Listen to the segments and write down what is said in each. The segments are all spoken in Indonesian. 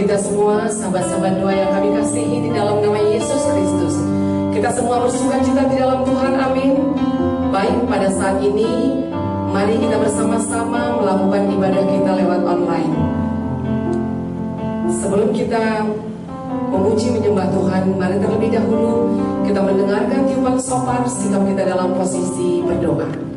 kita semua, sahabat-sahabat doa yang kami kasihi di dalam nama Yesus Kristus. Kita semua bersukacita di dalam Tuhan, amin. Baik, pada saat ini, mari kita bersama-sama melakukan ibadah kita lewat online. Sebelum kita memuji menyembah Tuhan, mari terlebih dahulu kita mendengarkan tiupan shofar, sikap kita dalam posisi berdoa.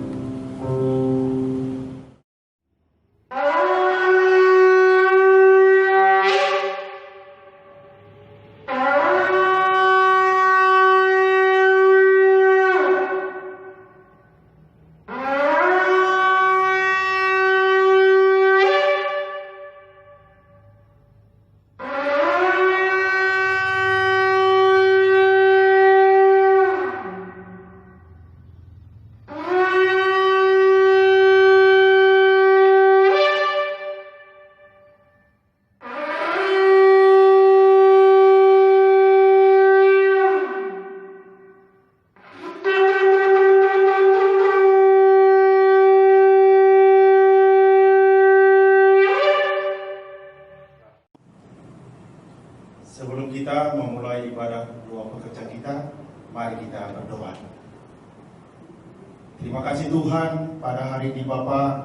Sebelum kita memulai ibadah doa pekerja kita, mari kita berdoa. Terima kasih Tuhan, pada hari ini Bapa,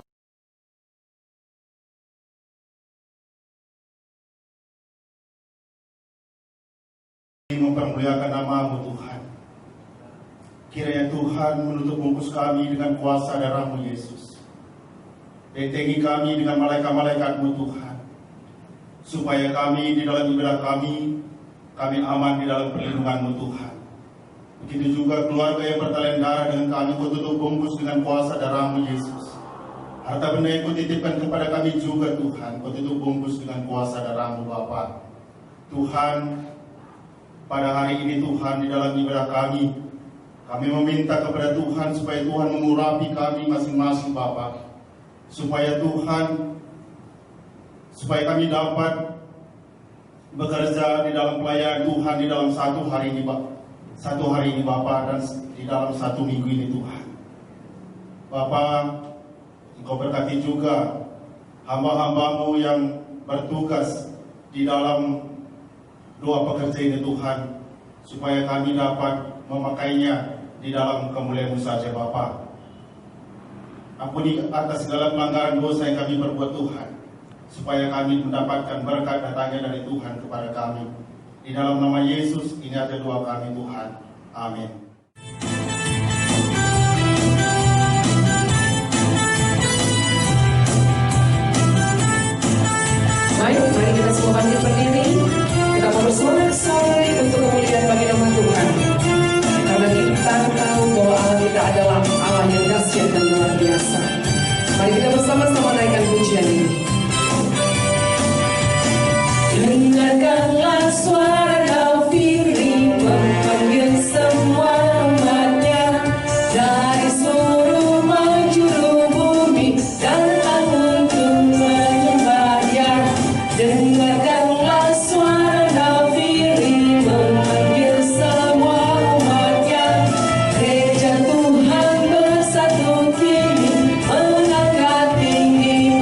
mempermuliakan nama-Mu Tuhan. Kiranya Tuhan menutup bungkus kami dengan kuasa darah-Mu Yesus. Bentengi kami dengan malaikat-malaikat-Mu Tuhan, supaya kami di dalam ibadah kami aman di dalam perlindungan-Mu Tuhan. Begitu juga keluarga yang bertalen darah dengan kami, Kau tutup bungkus dengan kuasa darah-Mu Yesus. Harta benda yang Kau titipkan kepada kami juga Tuhan, Kau tutup bungkus dengan kuasa darah-Mu Bapa. Tuhan, pada hari ini Tuhan, di dalam ibadah kami meminta kepada Tuhan supaya Tuhan mengurapi kami masing-masing Bapa, supaya kami dapat bekerja di dalam pelayanan Tuhan di dalam satu hari ini Bapa, dan di dalam satu minggu ini Tuhan. Bapa, Engkau berkati juga hamba-hamba-Mu yang bertugas di dalam doa pekerja ini Tuhan, supaya kami dapat memakainya di dalam kemuliaan-Mu saja Bapa. Ampuni atas segala pelanggaran dosa yang kami perbuat Tuhan, supaya kami mendapatkan berkat datangnya dari Tuhan kepada kami. Di dalam nama Yesus, ini aja doa kami Tuhan. Amin. Baik, mari kita semua bangkit berdiri. Kita mau bersorak-sorai untuk kemuliaan bagi nama Tuhan. Karena kita tahu bahwa Allah kita adalah Allah yang dahsyat dan luar biasa. Mari kita bersama-sama naikkan pujian ini. Dengarkanlah suara nafiri memanggil semua umatnya dari seluruh penjuru bumi, datang untuk menyembahnya. Dengarkanlah suara nafiri memanggil semua umatnya. Gereja Tuhan bersatu kini, mengangkat tinggi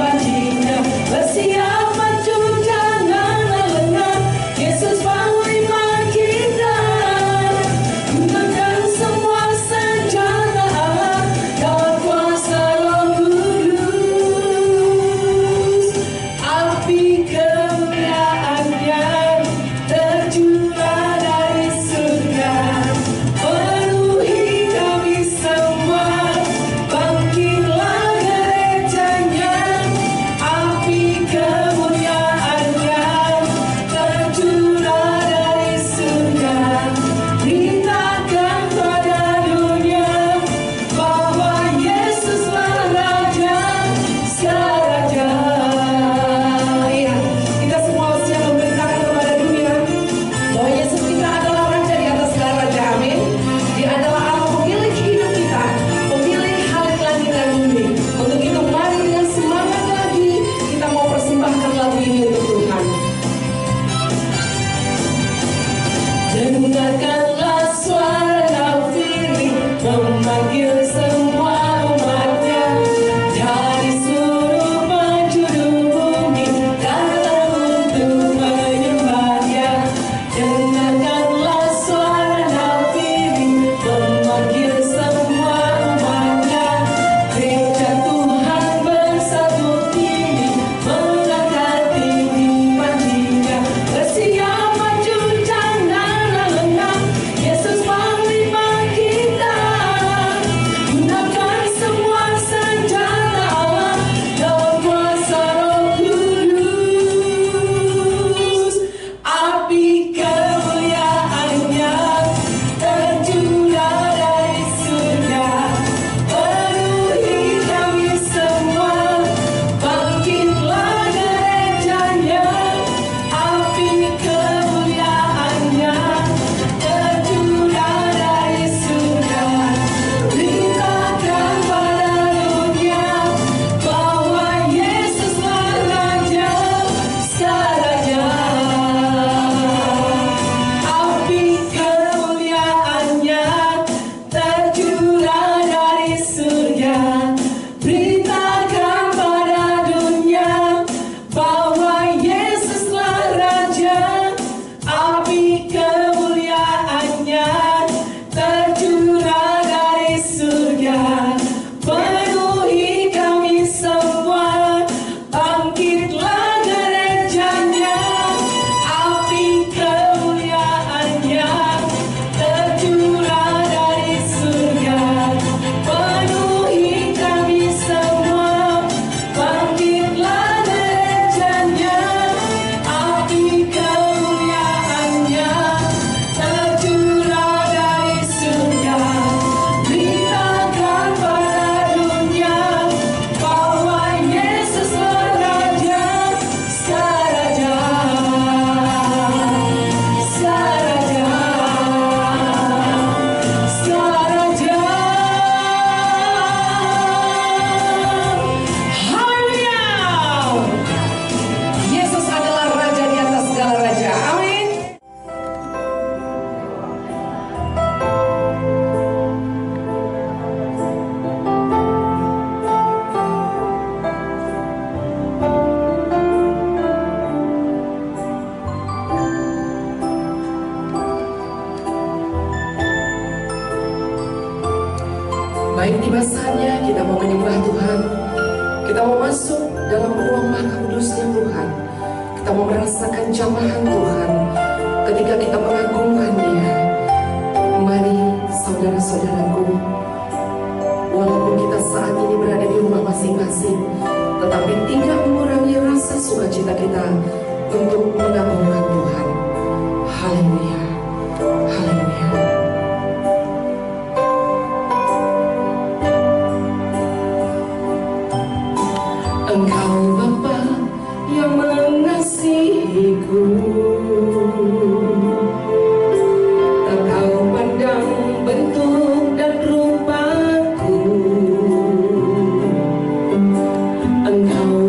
mau masuk dalam ruang maha kudusnya Tuhan. Kita mau merasakan jamahan Tuhan ketika kita mengagungkan Dia. Mari saudara-saudaraku, walaupun kita saat ini berada di rumah masing-masing, tetapi tidak mengurangi rasa sukacita kita untuk mengagungkan Tuhan. Haleluya, haleluya. Engkau Bapa yang mengasihiku, Engkau pandang bentuk dan rupaku, Engkau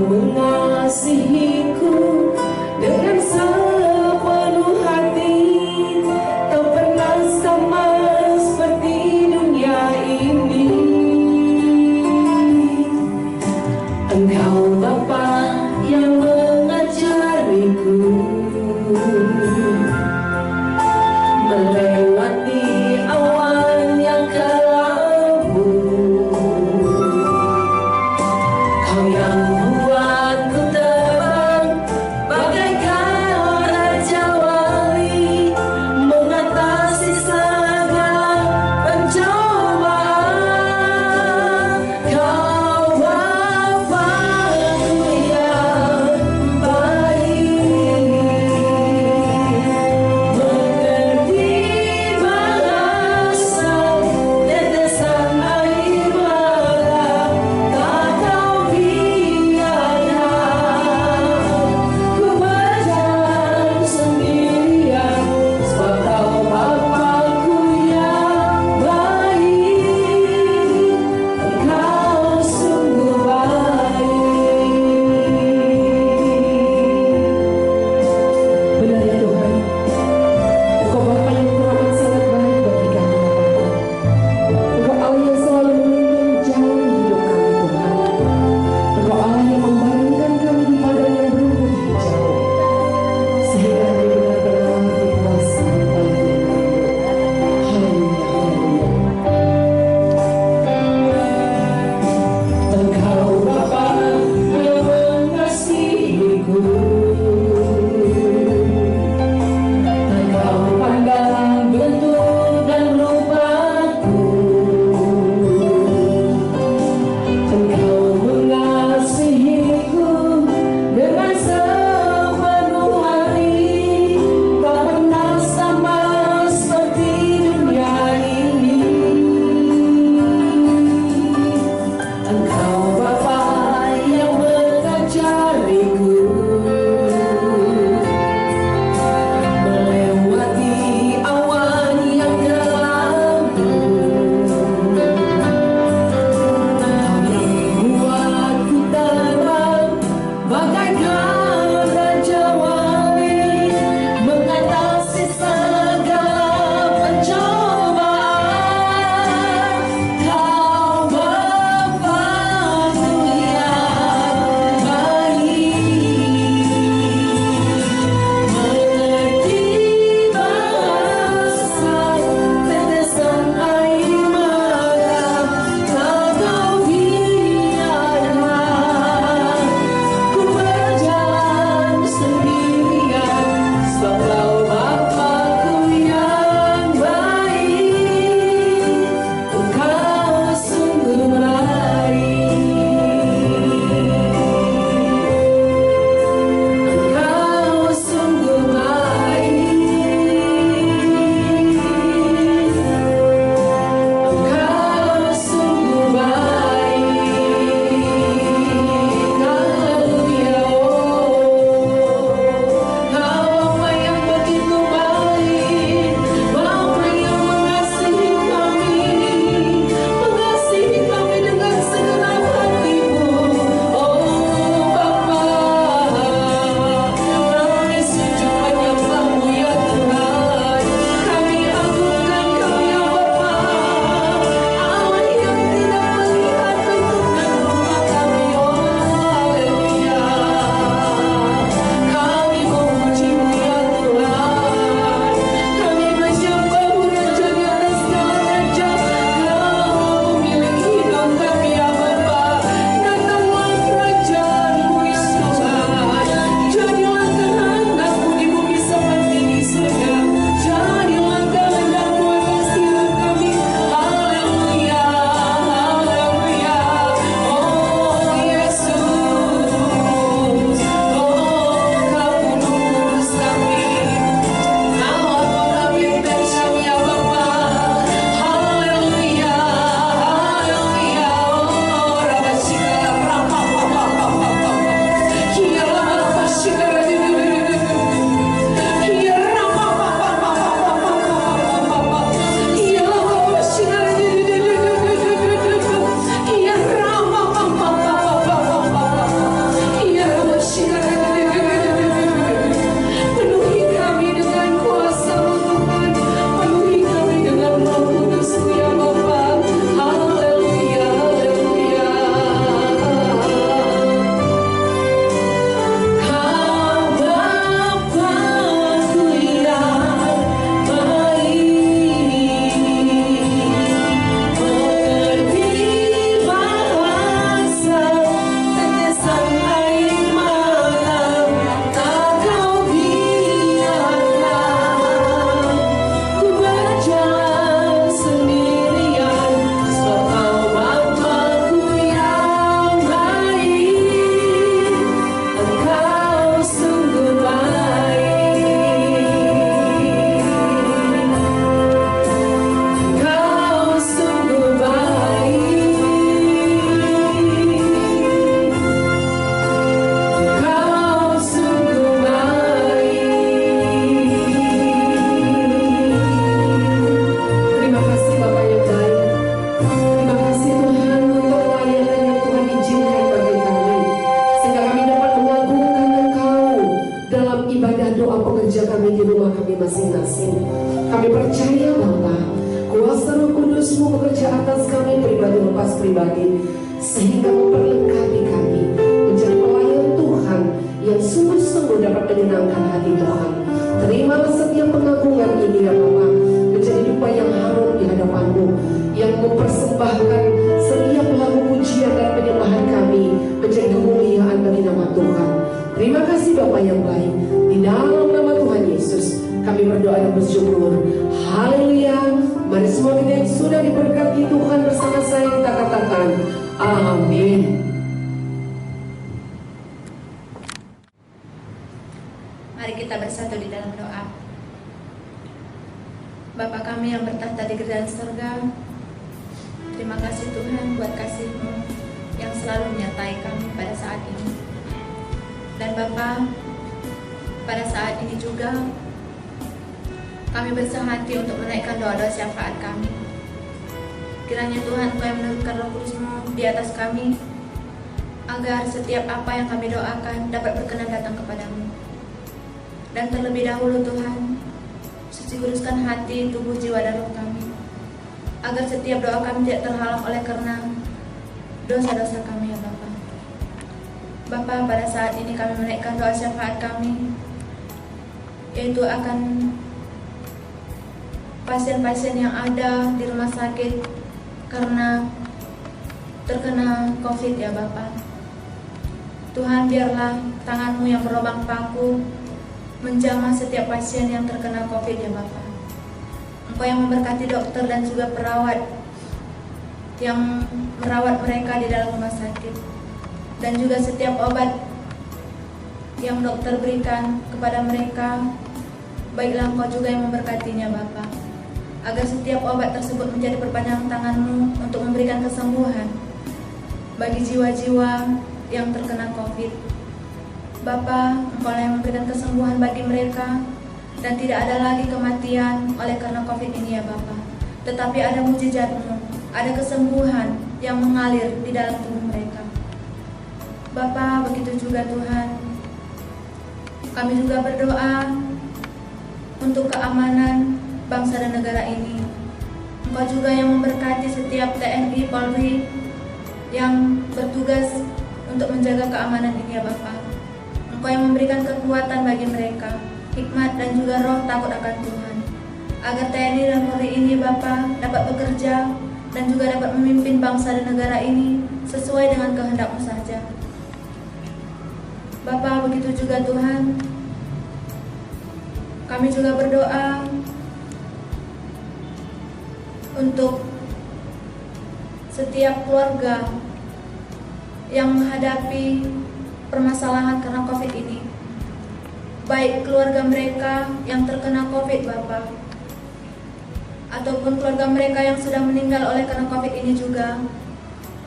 bekerja kami di rumah kami masing-masing. Kami percaya Bapa, kuasa Roh Kudus-Mu bekerja atas kami pribadi lepas pribadi, sehingga memperlengkapi kami menjadi pelayan Tuhan yang sungguh-sungguh dapat menyenangkan hati Tuhan. Terimalah setiap pengagungan ini ya Bapa, menjadi dupa yang harum di hadapan-Mu, yang mempersembahkan setiap lagu pujian dan penyembahan kami menjadi kemuliaan bagi nama Tuhan. Terima kasih Bapa yang baik. Di dalam nama Tuhan Yesus kami berdoa dan bersyukur. Haleluya. Mari semua kita yang sudah diberkati Tuhan bersama saya kita katakan amin. Mari kita bersatu di dalam doa. Bapa kami yang bertahta di kerajaan surga, terima kasih Tuhan buat kasih-Mu yang selalu menyertai kami pada saat ini. Dan Bapa, pada saat ini juga kami bersehati untuk menaikkan doa-doa syafaat kami. Kiranya Tuhan Kau yang menurunkan Roh Kudus-Mu di atas kami, agar setiap apa yang kami doakan dapat berkenan datang kepadamu. Dan terlebih dahulu Tuhan, suci kuduskan hati, tubuh, jiwa, dan roh kami, agar setiap doa kami tidak terhalang oleh karena dosa-dosa kami ya Bapa. Bapa, pada saat ini kami menaikkan doa syafaat kami, yaitu akan pasien-pasien yang ada di rumah sakit karena terkena COVID ya Bapa. Tuhan, biarlah tangan-Mu yang merobang paku menjamah setiap pasien yang terkena COVID ya Bapa. Engkau yang memberkati dokter dan juga perawat yang merawat mereka di dalam rumah sakit, dan juga setiap obat yang dokter berikan kepada mereka, baiklah Engkau juga yang memberkatinya Bapa, agar setiap obat tersebut menjadi perpanjangan tangan-Mu untuk memberikan kesembuhan bagi jiwa-jiwa yang terkena COVID. Bapa, Engkau yang memberikan kesembuhan bagi mereka, dan tidak ada lagi kematian oleh karena COVID ini ya Bapa, tetapi ada mujizat-Mu, ada kesembuhan yang mengalir di dalam tubuh mereka. Bapa, begitu juga Tuhan, kami juga berdoa untuk keamanan bangsa dan negara ini. Engkau juga yang memberkati setiap TNI, Polri yang bertugas untuk menjaga keamanan ini ya Bapa. Engkau yang memberikan kekuatan bagi mereka, hikmat dan juga roh takut akan Tuhan, agar TNI dan Polri ini Bapa dapat bekerja dan juga dapat memimpin bangsa dan negara ini sesuai dengan kehendak-Mu saja. Bapa, begitu juga Tuhan, kami juga berdoa untuk setiap keluarga yang menghadapi permasalahan karena COVID ini, baik keluarga mereka yang terkena COVID Bapa, ataupun keluarga mereka yang sudah meninggal oleh karena COVID ini juga.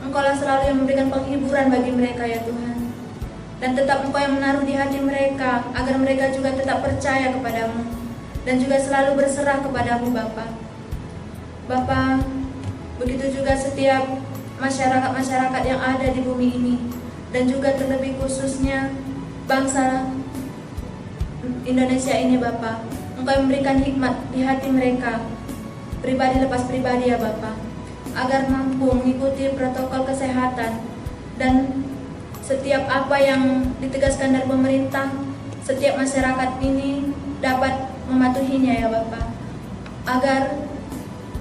Engkau-lah selalu yang memberikan penghiburan bagi mereka ya Tuhan, dan tetap Engkau yang menaruh di hati mereka, agar mereka juga tetap percaya kepadamu, dan juga selalu berserah kepadamu Bapa. Bapa, begitu juga setiap masyarakat-masyarakat yang ada di bumi ini, dan juga terlebih khususnya bangsa Indonesia ini Bapa. Engkau yang memberikan hikmat di hati mereka, pribadi lepas pribadi ya Bapa, agar mampu mengikuti protokol kesehatan, dan setiap apa yang ditegaskan dari pemerintah, setiap masyarakat ini dapat mematuhinya ya Bapa, agar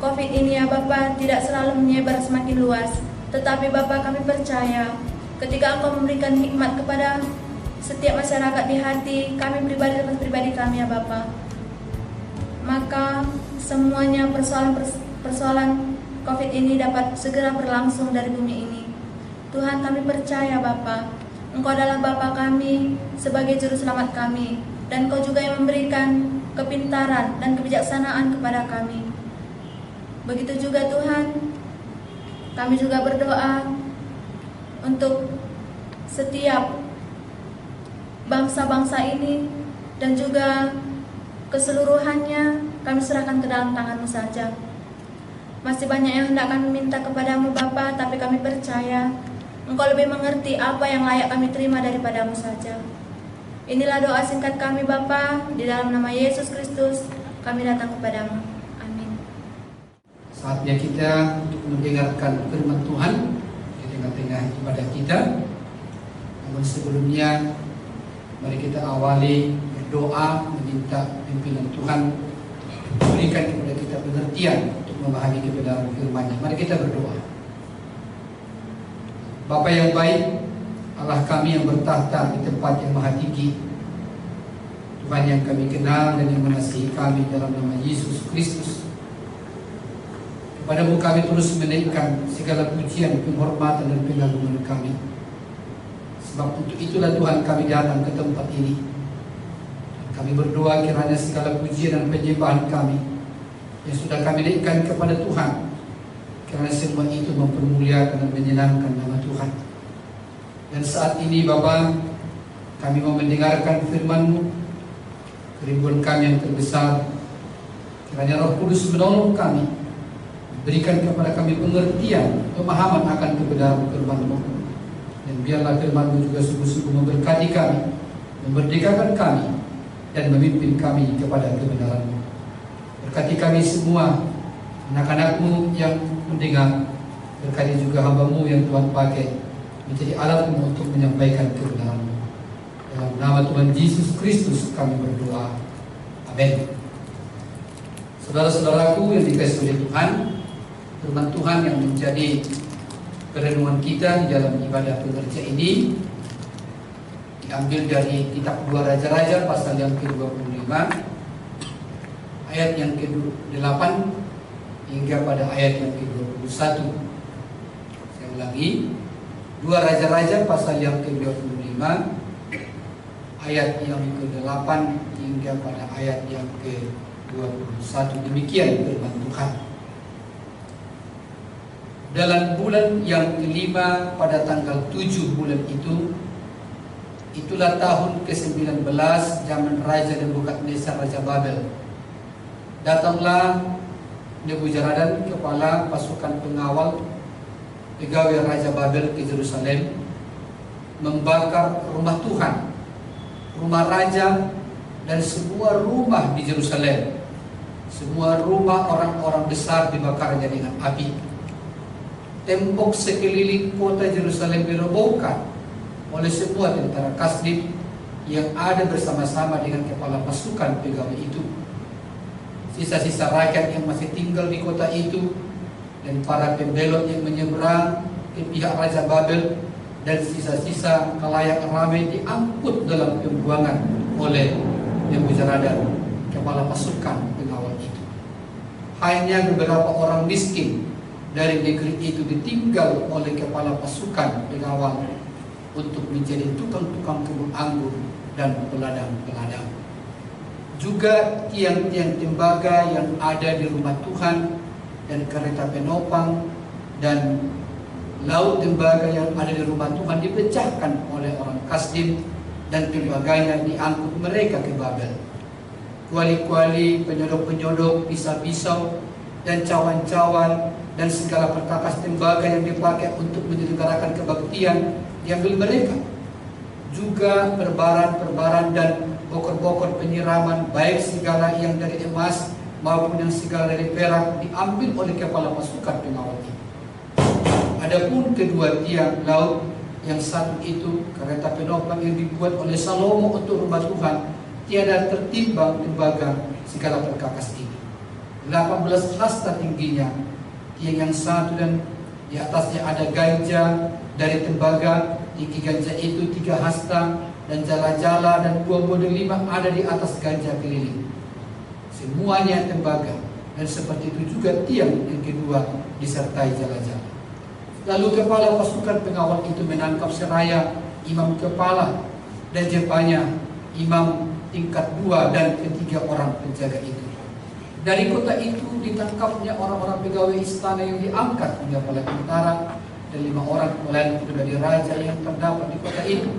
COVID ini ya Bapa tidak selalu menyebar semakin luas. Tetapi Bapa, kami percaya ketika Engkau memberikan hikmat kepada setiap masyarakat di hati kami pribadi kami ya Bapa, maka semuanya persoalan COVID ini dapat segera berlangsung dari bumi ini. Tuhan, kami percaya Bapa, Engkau adalah Bapa kami sebagai juru selamat kami, dan Engkau juga yang memberikan kepintaran dan kebijaksanaan kepada kami. Begitu juga Tuhan, kami juga berdoa untuk setiap bangsa-bangsa ini dan juga keseluruhannya kami serahkan ke dalam tangan-Mu saja. Masih banyak yang hendak kami minta kepadamu Bapa, tapi kami percaya Engkau lebih mengerti apa yang layak kami terima daripada-Mu saja. Inilah doa singkat kami Bapa, di dalam nama Yesus Kristus kami datang kepadamu. Amin. Saatnya kita untuk mendengarkan firman Tuhan di tengah-tengah ibadah kita. Namun sebelumnya, mari kita awali berdoa meminta pimpinan Tuhan berikan kepada kita pengertian untuk memahami kebenaran firman-Nya. Mari kita berdoa. Bapa yang baik, Allah kami yang bertahta di tempat yang maha tinggi, Tuhan yang kami kenal dan yang mengasihi kami dalam nama Yesus Kristus, kepadamu kami terus menaikkan segala pujian, penghormatan dan pengagungan kami. Sebab untuk itulah Tuhan kami datang ke tempat ini. Kami berdoa kiranya segala pujian dan penyembahan kami yang sudah kami naikkan kepada Tuhan, karena semua itu mempermuliakan dan menyenangkan nama Tuhan. Dan saat ini Bapa, kami mau mendengarkan firman-Mu, kerinduan kami yang terbesar. Kiranya Roh Kudus menolong kami, berikan kepada kami pengertian, pemahaman akan kebenaran firman-Mu. Dan biarlah firman-Mu juga sungguh-sungguh memberkati kami, memerdekakan kami, dan memimpin kami kepada kebenaran-Mu. Berkati kami semua, anak-anak-Mu yang mendengar, berkati juga hamba-Mu yang Tuhan pakai menjadi alat-Mu untuk menyampaikan kebenaran-Mu. Dalam nama Tuhan Yesus Kristus kami berdoa. Amin. Saudara-saudaraku yang dikasihi oleh Tuhan, firman Tuhan yang menjadi perenungan kita di dalam ibadah pengerja ini diambil dari kitab 2 Raja-Raja pasal yang ke-25 ayat yang ke-8 hingga pada ayat yang ke-21. Saya ulangi, 2 Raja-Raja pasal yang ke-25 ayat yang ke-8 hingga pada ayat yang ke-21. Demikian firman Tuhan. Dalam bulan yang kelima pada tanggal 7 bulan itu, itulah tahun ke-19 zaman Raja Nebukadnezar Raja Babel. Datanglah Nebuzaradan, kepala pasukan pengawal pegawai Raja Babel ke Yerusalem, membakar rumah Tuhan, rumah Raja, dan semua rumah di Yerusalem. Semua rumah orang-orang besar dibakarnya dengan api. Tembok sekeliling kota Yerusalem dirobohkan oleh semua tentara Kasdim yang ada bersama-sama dengan kepala pasukan pegawai itu. Sisa-sisa rakyat yang masih tinggal di kota itu dan para pembelot yang menyeberang ke pihak Raja Babel dan sisa-sisa kalayak ramai diangkut dalam pembuangan oleh Nebuzaradan, kepala pasukan pengawal itu. Hanya beberapa orang miskin dari negeri itu ditinggal oleh kepala pasukan pengawal untuk menjadi tukang-tukang kebun anggur dan peladang-peladang. Juga tiang-tiang tembaga yang ada di rumah Tuhan dan kereta penopang dan laut tembaga yang ada di rumah Tuhan dipecahkan oleh orang Kasdim dan tembaganya diangkut mereka ke Babel. Kuali-kuali, penyodok-penyodok, pisau-pisau dan cawan-cawan dan segala perkakas tembaga yang dipakai untuk menyelenggarakan kebaktian diambil mereka. Juga perbaran-perbaran dan bokor-bokor penyiraman, baik segala yang dari emas maupun yang segala dari perak, diambil oleh kepala pasukan pengawal itu. Adapun kedua tiang laut yang satu itu, kereta penopang yang dibuat oleh Salomo untuk rumah Tuhan, tiada tertimbang tembaga segala perkakas ini. 18 hasta tingginya tiang yang satu, dan di atasnya ada ganja dari tembaga. Tinggi ganja itu 3 hasta, dan jala-jala dan 2 model 5 ada di atas ganja keliling. Semuanya tembaga, dan seperti itu juga tiang yang kedua disertai jala-jala. Lalu kepala pasukan pengawal itu menangkap seraya imam kepala dan jepanya, imam tingkat 2 dan ketiga orang penjaga itu. Dari kota itu ditangkapnya orang-orang pegawai istana yang diangkat oleh tentara, dan 5 orang pelayan pribadi raja yang terdapat di kota itu,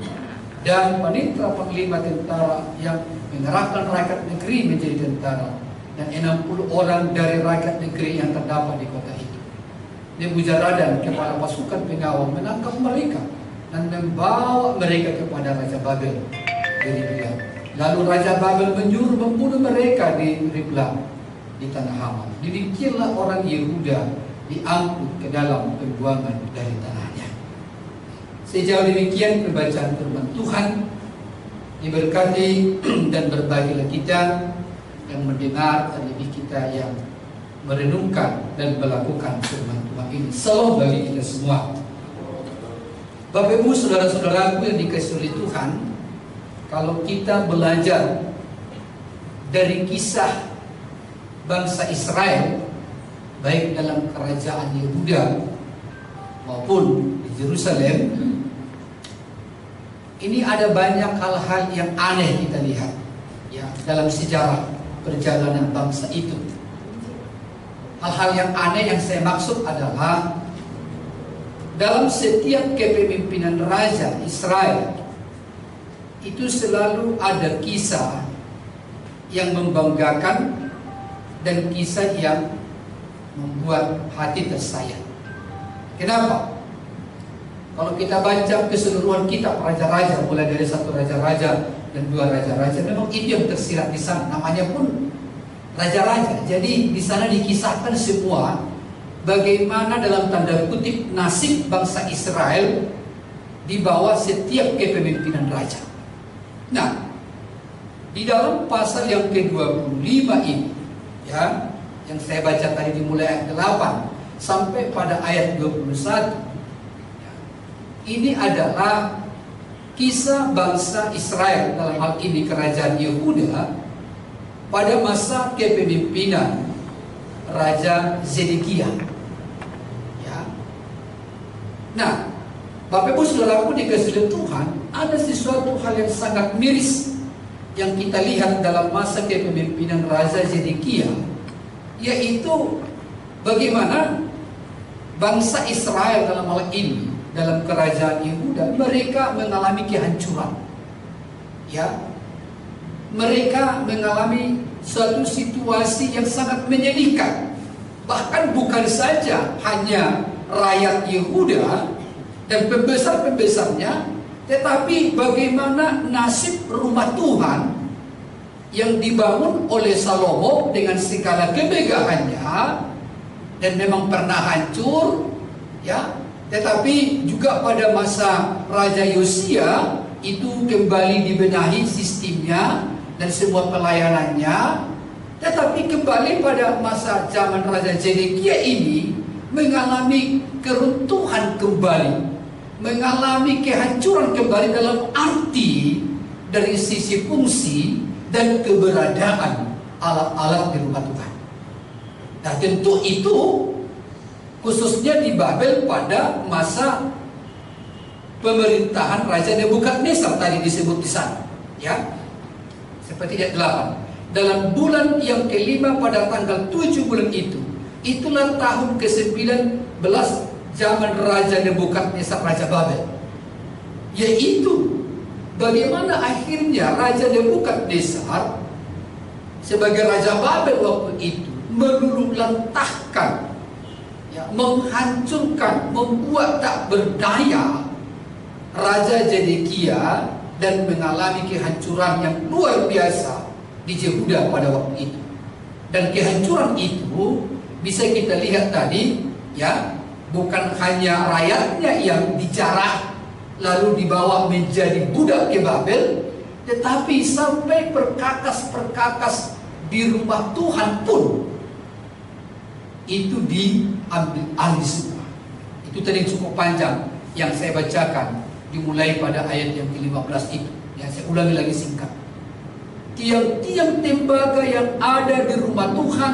dan panitra panglima tentara yang mengerahkan rakyat negeri menjadi tentara, dan 60 orang dari rakyat negeri yang terdapat di kota itu. Nebuzaradan, kepala pasukan pengawal, menangkap mereka dan membawa mereka kepada Raja Babel. di Ribla. Lalu Raja Babel menyuruh membunuh mereka di Ribla, di tanah Hamat. Demikianlah orang Yehuda diangkut ke dalam pembuangan dari tanahnya. Sejauh demikian pembacaan firman Tuhan. Diberkati dan berbahagialah kita yang mendengar dan lebih kita yang merenungkan dan melakukan firman Tuhan ini. Salam bagi kita semua. Bapak Ibu, saudara-saudaraku yang dikasihi oleh Tuhan, kalau kita belajar dari kisah bangsa Israel, baik dalam kerajaan Yehuda maupun di Yerusalem, ini ada banyak hal-hal yang aneh kita lihat ya dalam sejarah perjalanan bangsa itu. Hal-hal yang aneh yang saya maksud adalah dalam setiap kepemimpinan Raja Israel itu selalu ada kisah yang membanggakan dan kisah yang membuat hati tersayang. Kenapa? Kalau kita baca keseluruhan kitab raja-raja, mulai dari satu raja-raja dan dua raja-raja, memang itu yang tersirat di sana. Namanya pun raja-raja. Jadi di sana dikisahkan semua bagaimana dalam tanda kutip nasib bangsa Israel di bawah setiap kepemimpinan raja. Nah, di dalam pasal yang ke-25 ini, ya, yang saya baca tadi dimulai ayat 8 sampai pada ayat 21. Ini adalah kisah bangsa Israel, dalam hal ini kerajaan Yehuda, pada masa kepemimpinan Raja Zedekia. Ya. Nah, Bapak Ibu Saudaraku dikasihi Tuhan, ada sesuatu hal yang sangat miris yang kita lihat dalam masa kepemimpinan Raja Zedekia, yaitu bagaimana bangsa Israel dalam hal ini, dalam kerajaan Yehuda, mereka mengalami kehancuran. Ya, mereka mengalami suatu situasi yang sangat menyedihkan. Bahkan bukan saja hanya rakyat Yehuda dan pembesar-pembesarnya, tetapi bagaimana nasib rumah Tuhan yang dibangun oleh Salomo dengan segala kemegahannya dan memang pernah hancur, ya. Tetapi juga pada masa Raja Yosia itu kembali dibenahi sistemnya dan semua pelayanannya. Tetapi kembali pada masa zaman Raja Zedekia ini mengalami keruntuhan kembali, mengalami kehancuran kembali dalam arti dari sisi fungsi dan keberadaan alat-alat di rumah Tuhan. Nah, tentu itu khususnya di Babel pada masa pemerintahan Raja Nebukadnezar tadi disebut di sana, ya. Seperti ayat 8. Dalam bulan yang kelima pada tanggal 7 bulan itu, itulah tahun ke-19 zaman Raja Nebukadnezar Raja Babel. Yaitu bagaimana akhirnya Raja Nebukadnezar sebagai Raja Babel waktu itu meluluhlantahkan, ya, menghancurkan, membuat tak berdaya Raja Zedekia dan mengalami kehancuran yang luar biasa di Yehuda pada waktu itu. Dan kehancuran itu bisa kita lihat tadi, ya, bukan hanya rakyatnya yang dijarah lalu dibawa menjadi budak ke Babel, tetapi sampai perkakas-perkakas di rumah Tuhan pun itu diambil alih semua. Itu tadi cukup panjang yang saya bacakan, dimulai pada ayat yang ke-15 itu. Yang saya ulangi lagi singkat. Tiang-tiang tembaga yang ada di rumah Tuhan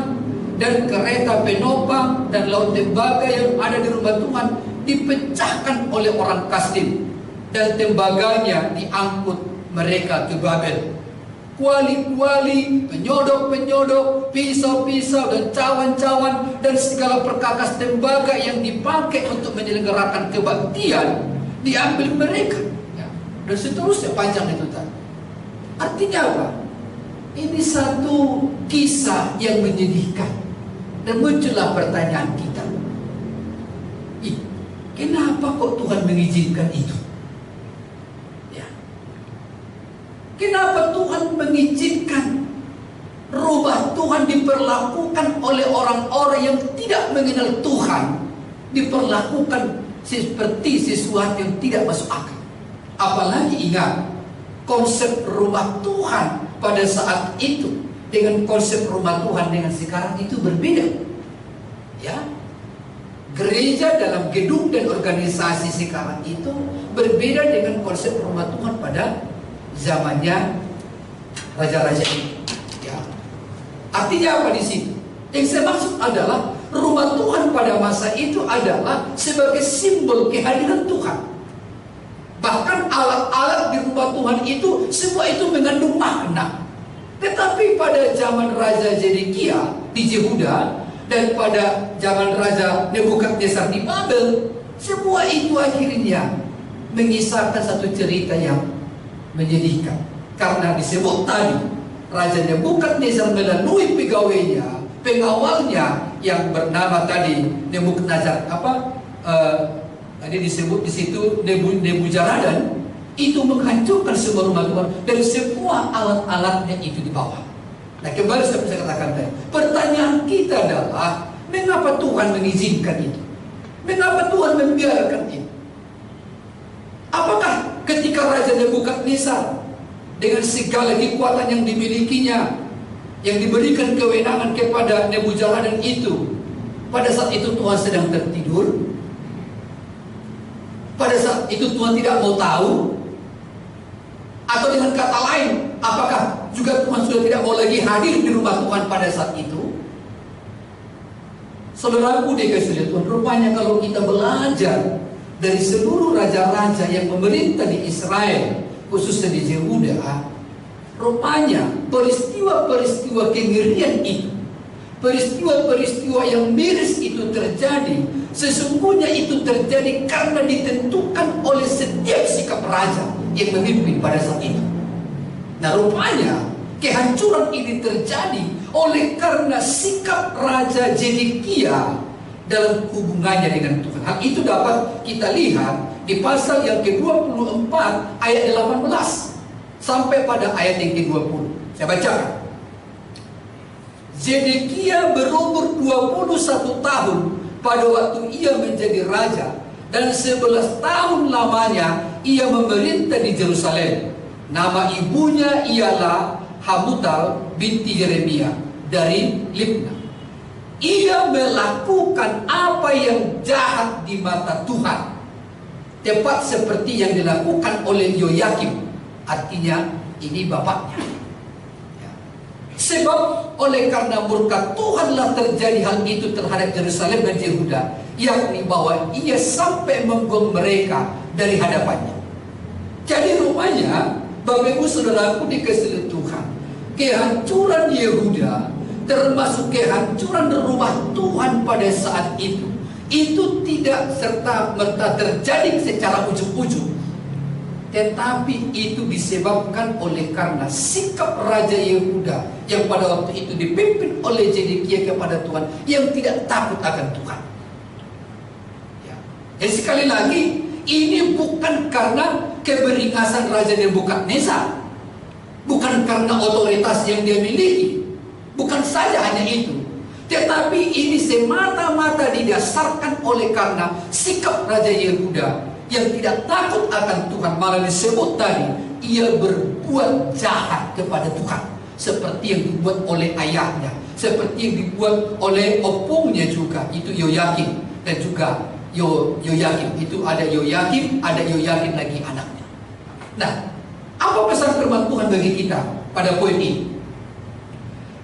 dan kereta penopang dan laut tembaga yang ada di rumah Tuhan dipecahkan oleh orang Kasdim, dan tembaganya diangkut mereka ke Babel. Kuali-kuali, penyodok-penyodok, pisau-pisau dan cawan-cawan dan segala perkakas tembaga yang dipakai untuk menyelenggarakan kebaktian diambil mereka, ya. Dan seterusnya panjang itu tadi. Artinya apa? Ini satu kisah yang menyedihkan. Dan muncullah pertanyaan kita, kenapa kok Tuhan mengizinkan itu? Ya. Kenapa Tuhan mengizinkan rumah Tuhan diperlakukan oleh orang-orang yang tidak mengenal Tuhan, diperlakukan seperti sesuatu yang tidak masuk akal. Apalagi ingat, konsep rumah Tuhan pada saat itu dengan konsep rumah Tuhan dengan sekarang itu berbeda. Ya, gereja dalam gedung dan organisasi sekarang itu berbeda dengan konsep rumah Tuhan pada zamannya raja-raja itu. Ya. Artinya apa di sini? Yang saya maksud adalah rumah Tuhan pada masa itu adalah sebagai simbol kehadiran Tuhan. Bahkan alat-alat di rumah Tuhan itu semua itu mengandung makna. Tetapi pada zaman Raja Zedekia di Yehuda dan pada zaman Raja Nebukadnezar di Babel, semua itu akhirnya mengisahkan satu cerita yang menyedihkan. Karena disebut tadi Raja Nebukadnezar melalui pegawainya, pengawalnya yang bernama tadi Nebukadnezar tadi disebut di situ Nebuzaradan, itu menghancurkan semua rumah Tuhan dan semua alat-alatnya itu dibawa. Nah, kembali saya katakan tadi, pertanyaan kita adalah mengapa Tuhan mengizinkan itu? Mengapa Tuhan membiarkan itu? Apakah ketika Raja Nebukadnezar dengan segala kekuatan yang dimilikinya, yang diberikan kewenangan kepada Nebuzaradan itu, pada saat itu Tuhan sedang tertidur? Pada saat itu Tuhan tidak mau tahu? Atau dengan kata lain, apakah juga Tuhan sudah tidak mau lagi hadir di rumah Tuhan pada saat itu? Saudaraku dikasihi Tuhan, rupanya kalau kita belajar dari seluruh raja-raja yang memerintah di Israel, khususnya di Yehuda, rupanya peristiwa-peristiwa kengerian itu, peristiwa-peristiwa yang miris itu terjadi, sesungguhnya itu terjadi karena ditentukan oleh setiap sikap raja yang memimpin pada saat itu. Nah, rupanya kehancuran ini terjadi oleh karena sikap Raja Zedekia dalam hubungannya dengan Tuhan. Hal itu dapat kita lihat di pasal yang ke-24 ayat 18 sampai pada ayat yang ke-20. Saya bacakan. Zedekia berumur 21 tahun pada waktu ia menjadi raja, dan 11 tahun lamanya ia memerintah di Yerusalem. Nama ibunya ialah Hamutal binti Yeremia dari Libna. Ia melakukan apa yang jahat di mata Tuhan, tepat seperti yang dilakukan oleh Yoyakim. Artinya ini bapaknya. Sebab oleh karena murka Tuhanlah terjadi hal itu terhadap Yerusalem dan Yehuda, yakni bahwa ia sampai membuang mereka dari hadapannya. Jadi rupanya, Bapak Ibu Saudaraku dikasihi Tuhan, kehancuran Yehuda termasuk kehancuran rumah Tuhan pada saat itu tidak serta-merta terjadi secara ujug-ujug, tetapi itu disebabkan oleh karena sikap Raja Yehuda yang pada waktu itu dipimpin oleh Zedekia kepada Tuhan, yang tidak takut akan Tuhan. Ya. Dan sekali lagi, ini bukan karena keberingasan Raja Nebukadnezar, bukan karena otoritas yang dia miliki, bukan saja hanya itu, tetapi ini semata-mata didasarkan oleh karena sikap Raja Yehuda yang tidak takut akan Tuhan. Malah disebut tadi, ia berbuat jahat kepada Tuhan, seperti yang dibuat oleh ayahnya, seperti yang dibuat oleh opungnya juga, itu Yoyakim, dan juga Yoyakim. Itu ada Yoyakim, ada Yoyakim lagi anaknya. Nah, apa pesan firman Tuhan bagi kita pada poin ini?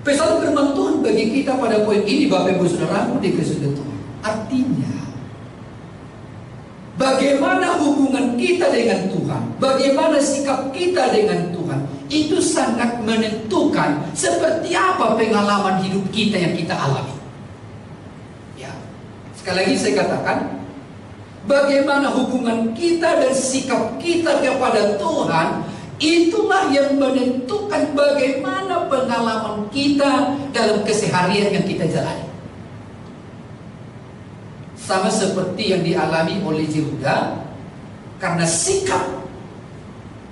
Pesan firman Tuhan bagi kita pada poin ini, Bapak Ibu Saudaraku dikasihi Tuhan, artinya bagaimana hubungan kita dengan Tuhan, bagaimana sikap kita dengan Tuhan, itu sangat menentukan seperti apa pengalaman hidup kita yang kita alami. Ya, sekali lagi saya katakan, bagaimana hubungan kita dan sikap kita kepada Tuhan, itulah yang menentukan bagaimana pengalaman kita dalam keseharian yang kita jalani. Sama seperti yang dialami oleh Yehuda, karena sikap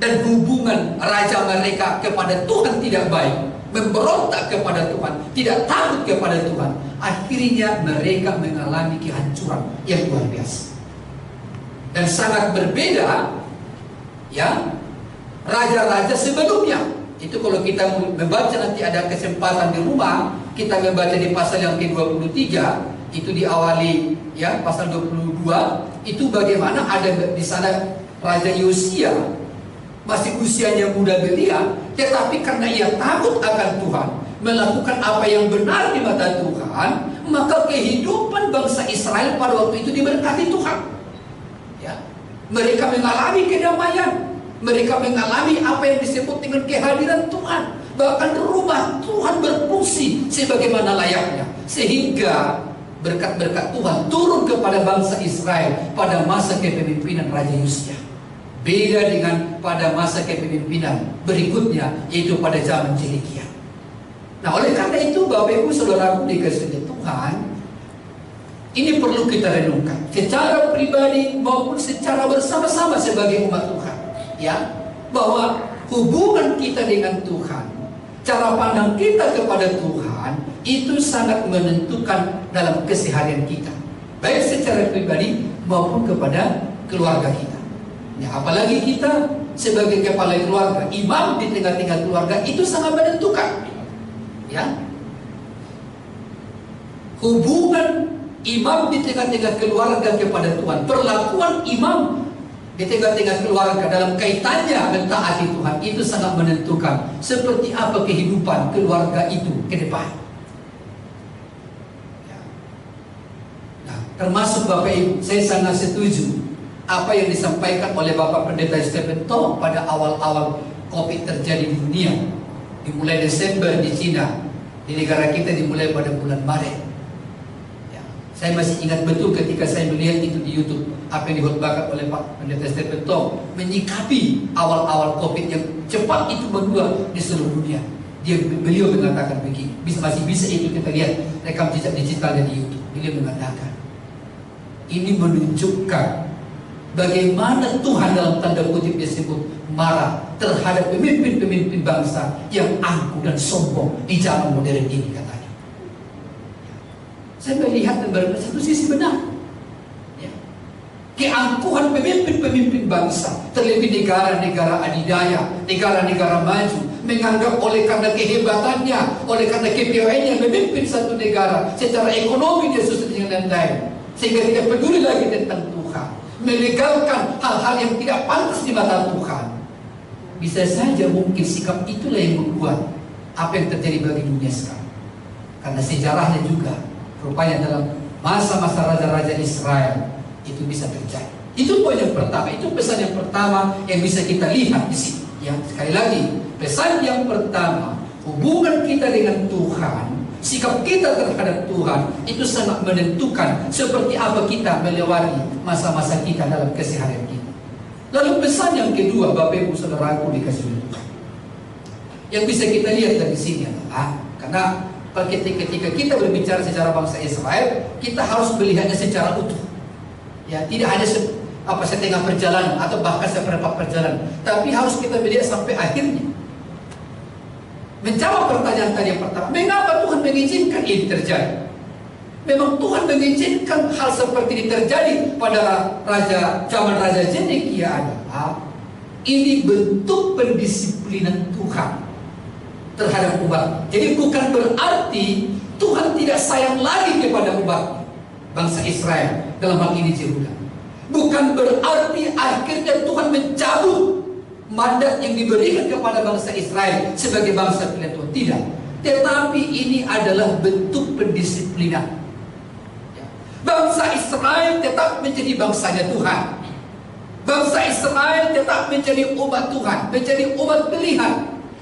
dan hubungan raja mereka kepada Tuhan tidak baik, memberontak kepada Tuhan, tidak takut kepada Tuhan, akhirnya mereka mengalami kehancuran yang luar biasa. Dan sangat berbeda ya raja-raja sebelumnya. Itu kalau kita membaca, nanti ada kesempatan di rumah, kita membaca di pasal yang ke-23, itu diawali ya pasal 22, itu bagaimana ada di sana Raja Yosia, masih usianya muda belia, tetapi karena ia takut akan Tuhan, melakukan apa yang benar di mata Tuhan, maka kehidupan bangsa Israel pada waktu itu diberkati Tuhan. Ya, mereka mengalami kedamaian. Mereka mengalami apa yang disebut dengan kehadiran Tuhan. Bahkan rumah Tuhan berfungsi sebagaimana layaknya. Sehingga berkat-berkat Tuhan turun kepada bangsa Israel pada masa kepemimpinan Raja Yosia. Beda dengan pada masa kepemimpinan berikutnya, yaitu pada zaman Zedekia. Nah, oleh karena itu Bapak Ibu Saudaraku dikasihi Tuhan, ini perlu kita renungkan secara pribadi maupun secara bersama-sama sebagai umat Tuhan. Ya, bahwa hubungan kita dengan Tuhan, cara pandang kita kepada Tuhan itu sangat menentukan dalam keseharian kita, baik secara pribadi maupun kepada keluarga kita. Ya, apalagi kita sebagai kepala keluarga, imam di tengah-tengah keluarga, itu sangat menentukan. Ya, hubungan imam di tengah-tengah keluarga kepada Tuhan, perlakuan imam di tengah-tengah keluarga dalam kaitannya mentaati Tuhan, itu sangat menentukan seperti apa kehidupan keluarga itu ke depan. Nah, termasuk Bapak Ibu, saya sangat setuju apa yang disampaikan oleh Bapak Pendeta Stephen Tong pada awal-awal COVID terjadi di dunia. Dimulai Desember di Cina, di negara kita dimulai pada bulan Maret. Saya masih ingat betul ketika saya melihat itu di YouTube, apa yang dihotbahkan oleh Pak Pendeta Stephen Tong menyikapi awal-awal COVID yang cepat itu menular di seluruh dunia. Beliau mengatakan begini, masih bisa itu kita lihat rekam jejak digitalnya di YouTube. Beliau mengatakan, ini menunjukkan bagaimana Tuhan dalam tanda kutip disebut marah terhadap pemimpin-pemimpin bangsa yang angkuh dan sombong di zaman modern ini, katanya. Saya melihat dan berkata satu sisi benar. Ya. Keangkuhan pemimpin-pemimpin bangsa, terlebih negara-negara adidaya, negara-negara maju, menganggap oleh karena kehebatannya, oleh karena KPON-nya memimpin satu negara, secara ekonomi dia susah dengan lain-lain, sehingga tidak peduli lagi tentang Tuhan, melegalkan hal-hal yang tidak pantas di mata Tuhan. Bisa saja mungkin sikap itulah yang membuat apa yang terjadi bagi dunia sekarang. Karena sejarahnya juga rupanya dalam masa-masa raja-raja Israel itu bisa terjadi. Itu poin yang pertama, itu pesan yang pertama yang bisa kita lihat di sini. Ya, sekali lagi, pesan yang pertama, hubungan kita dengan Tuhan, sikap kita terhadap Tuhan itu sangat menentukan seperti apa kita melewati masa-masa kita dalam keseharian kita. Lalu pesan yang kedua, Bapak Ibu Saudaraku dikasihi Tuhan, yang bisa kita lihat dari sini adalah, karena ketika kita berbicara secara bangsa Israel, kita harus melihatnya secara utuh. Ya, tidak hanya setengah perjalanan atau bahkan seperempat perjalanan, tapi harus kita melihat sampai akhirnya. Menjawab pertanyaan tadi yang pertama, mengapa Tuhan mengizinkan ini terjadi? Memang Tuhan mengizinkan hal seperti ini terjadi pada zaman Raja Zedekia adalah ini bentuk pendisiplinan Tuhan terhadap umat. Jadi bukan berarti Tuhan tidak sayang lagi kepada umat bangsa Israel, dalam hal ini Yehuda. Bukan berarti akhirnya Tuhan mencabut mandat yang diberikan kepada bangsa Israel sebagai bangsa pilihan Tuhan. Tidak. Tetapi ini adalah bentuk pendisiplinan. Bangsa Israel tetap menjadi bangsanya Tuhan. Bangsa Israel tetap menjadi umat Tuhan, menjadi umat pilihan.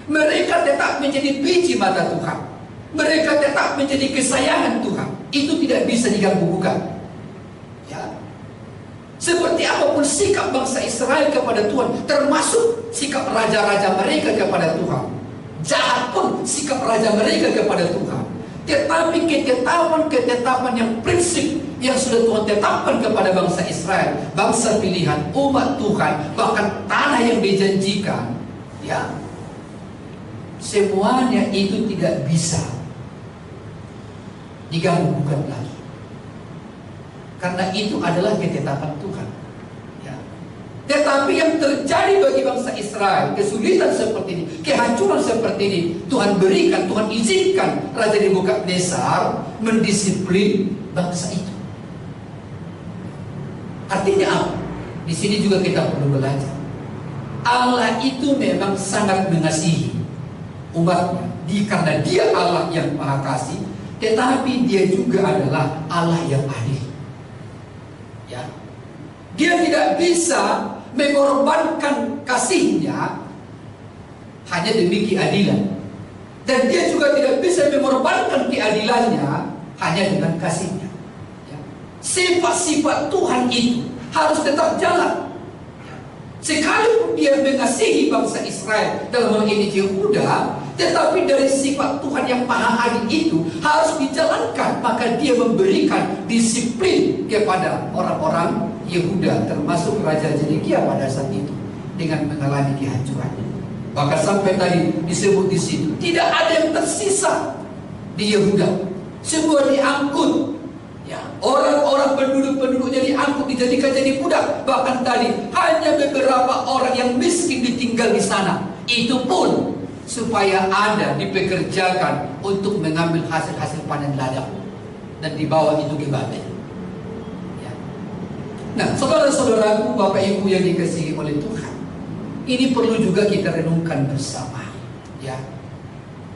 Mereka tetap menjadi biji mata Tuhan. Mereka tetap menjadi kesayangan Tuhan. Itu tidak bisa diganggu-gugat. Ya. Seperti apapun sikap bangsa Israel kepada Tuhan, termasuk sikap raja-raja mereka kepada Tuhan, jahat pun sikap raja mereka kepada Tuhan, Tetapi ketetapan yang prinsip yang sudah Tuhan tetapkan kepada bangsa Israel, bangsa pilihan, umat Tuhan, bahkan tanah yang dijanjikan, ya, semuanya itu tidak bisa diganggu gugat lagi, karena itu adalah ketetapan Tuhan. Ya. Tetapi yang terjadi bagi bangsa Israel, kesulitan seperti ini, kehancuran seperti ini, Tuhan berikan, Tuhan izinkan Raja Nebukadnezar mendisiplin bangsa itu. Artinya apa? Di sini juga kita perlu belajar. Allah itu memang sangat mengasihi umatnya, karena Dia Allah yang Maha Kasih, tetapi Dia juga adalah Allah yang adil. Ya. Dia tidak bisa mengorbankan kasihnya hanya demi keadilan, dan Dia juga tidak bisa mengorbankan keadilannya hanya dengan kasihnya. Ya. Sifat-sifat Tuhan itu harus tetap jalan. Sekalipun Dia mengasihi bangsa Israel, dalam hal ini Yehuda, tetapi dari sifat Tuhan yang maha adil itu harus dijalankan. Maka Dia memberikan disiplin kepada orang-orang Yehuda, termasuk Raja Zedekia pada saat itu, dengan mengalami kehancuran. Maka sampai tadi disebut di situ, tidak ada yang tersisa di Yehuda, semua diangkut. Ya, orang-orang penduduknya diangkut, dijadikan jadi budak. Bahkan tadi hanya beberapa orang yang miskin ditinggal di sana. Itu pun supaya Anda dipekerjakan untuk mengambil hasil-hasil panen ladang dan dibawa itu ke Babel. Ya. Nah, saudara-saudaraku, Bapak Ibu yang dikasihi oleh Tuhan, ini perlu juga kita renungkan bersama. Ya,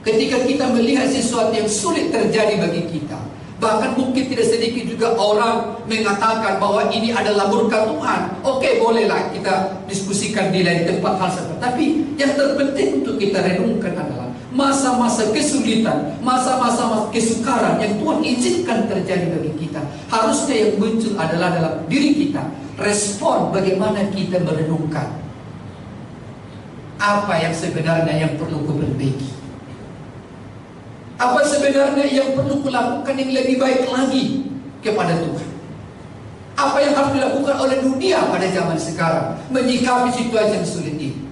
ketika kita melihat sesuatu yang sulit terjadi bagi kita, bahkan mungkin tidak sedikit juga orang mengatakan bahwa ini adalah murka Tuhan. Oke, bolehlah kita diskusikan di lain tempat hal seperti itu. Tapi yang terpenting untuk kita renungkan adalah masa-masa kesulitan, masa-masa kesukaran yang Tuhan izinkan terjadi bagi kita. Harusnya yang muncul adalah dalam diri kita, respon bagaimana kita merenungkan apa yang sebenarnya yang perlu kuperbaiki. Apa sebenarnya yang perlu kulakukan yang lebih baik lagi kepada Tuhan? Apa yang harus dilakukan oleh dunia pada zaman sekarang menyikapi situasi yang sulit ini?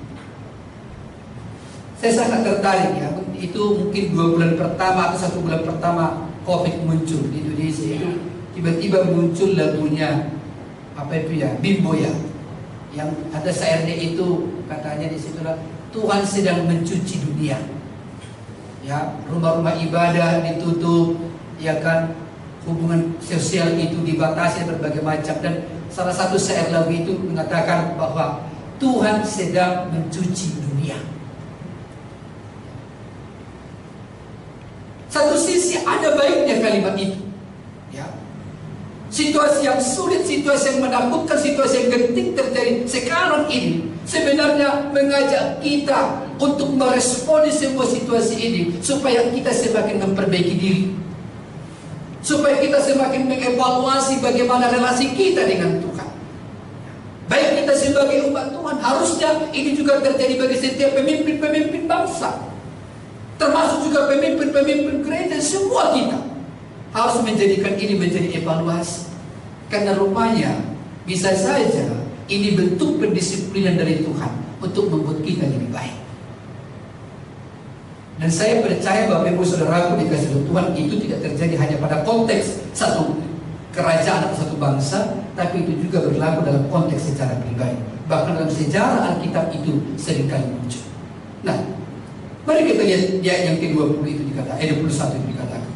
Saya sangat tertarik, ya. Itu mungkin 2 bulan pertama atau 1 bulan pertama COVID muncul di Indonesia, itu tiba-tiba muncul lagunya apa itu ya, Bimbo ya, yang ada syairnya itu, katanya di situlah Tuhan sedang mencuci dunia. Ya, rumah-rumah ibadah ditutup, ya kan, hubungan sosial itu dibatasi berbagai macam, dan salah satu syair lagu itu mengatakan bahwa Tuhan sedang mencuci dunia. Satu sisi ada baiknya kalimat itu, ya. Situasi yang sulit, situasi yang menakutkan, situasi yang genting terjadi sekarang ini sebenarnya mengajak kita untuk meresponi semua situasi ini, supaya kita semakin memperbaiki diri, supaya kita semakin mengevaluasi bagaimana relasi kita dengan Tuhan. Baik kita sebagai umat Tuhan, harusnya ini juga terjadi bagi setiap pemimpin-pemimpin bangsa, termasuk juga pemimpin-pemimpin gereja. Semua kita harus menjadikan ini menjadi evaluasi, karena rupanya bisa saja ini bentuk pendisiplinan dari Tuhan untuk membuat kita lebih baik. Dan saya percaya Bapak Ibu Saudaraku dikasihi Tuhan, itu tidak terjadi hanya pada konteks satu kerajaan atau satu bangsa, tapi itu juga berlaku dalam konteks secara pribadi. Bahkan dalam sejarah Alkitab itu seringkali muncul. Nah, mari kita lihat yang ke-20 itu dikatakan, 21 itu dikatakan.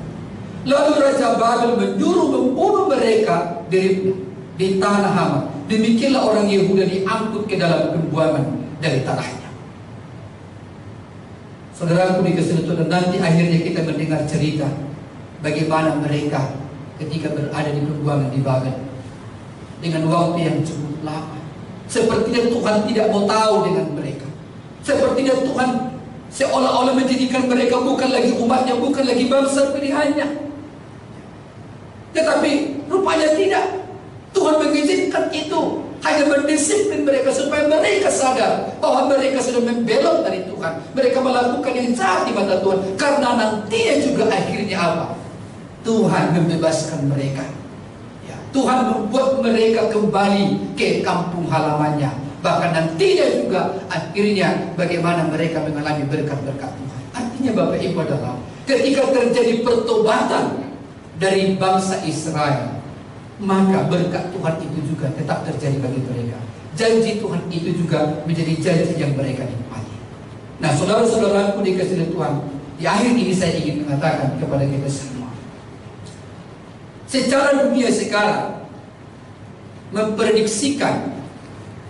Lalu Raja Babel menyuruh membunuh mereka di tanah Hamat. Demikianlah orang Yehuda diangkut ke dalam pembuangan dari tanahnya. Saudaraku dikasihi Tuhan, nanti akhirnya kita mendengar cerita bagaimana mereka ketika berada di pembuangan di Babel dengan waktu yang cukup lama. Sepertinya Tuhan tidak mau tahu dengan mereka. Sepertinya Tuhan seolah-olah menjadikan mereka bukan lagi umatnya, bukan lagi bangsa pilihannya. Tetapi rupanya tidak. Tuhan mengizinkan itu hanya mendisiplin mereka supaya mereka sadar bahwa mereka sudah membelok dari Tuhan. Mereka melakukan yang jahat di mata Tuhan, karena nantinya juga akhirnya apa? Tuhan membebaskan mereka. Ya, Tuhan membuat mereka kembali ke kampung halamannya. Bahkan nantinya juga akhirnya bagaimana mereka mengalami berkat-berkat Tuhan. Artinya Bapak Ibu adalah ketika terjadi pertobatan dari bangsa Israel, maka berkat Tuhan itu juga tetap terjadi bagi mereka. Janji Tuhan itu juga menjadi janji yang mereka nikmati. Nah, saudara-saudaraku dikasihi Tuhan, di akhir ini saya ingin mengatakan kepada kita semua, secara dunia sekarang memprediksikan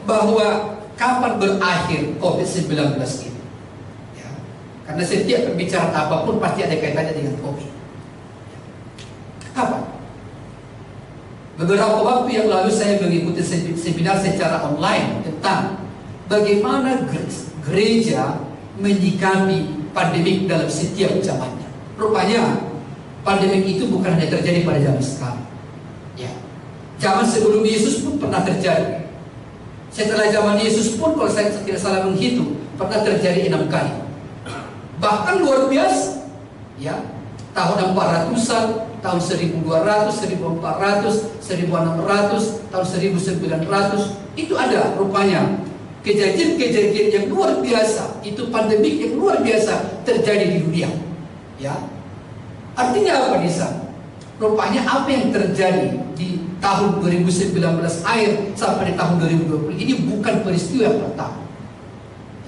bahwa kapan berakhir COVID-19 ini. Ya, karena setiap pembicaraan apapun pasti ada kaitannya dengan COVID. Kapan? Beberapa waktu yang lalu saya mengikuti seminar secara online tentang bagaimana gereja menyikapi pandemik dalam setiap zamannya. Rupanya pandemik itu bukan hanya terjadi pada zaman sekarang. Ya, zaman sebelum Yesus pun pernah terjadi. Setelah zaman Yesus pun kalau saya tidak salah menghitung pernah terjadi 6 kali. Bahkan luar biasa. Ya, tahun 400-an, tahun 1200, 1400, 1600, tahun 1900 itu ada rupanya kejadian-kejadian yang luar biasa, itu pandemik yang luar biasa terjadi di dunia. Ya, artinya apa di sana? Rupanya apa yang terjadi di tahun 2019 akhir sampai di tahun 2020 ini bukan peristiwa yang pertama.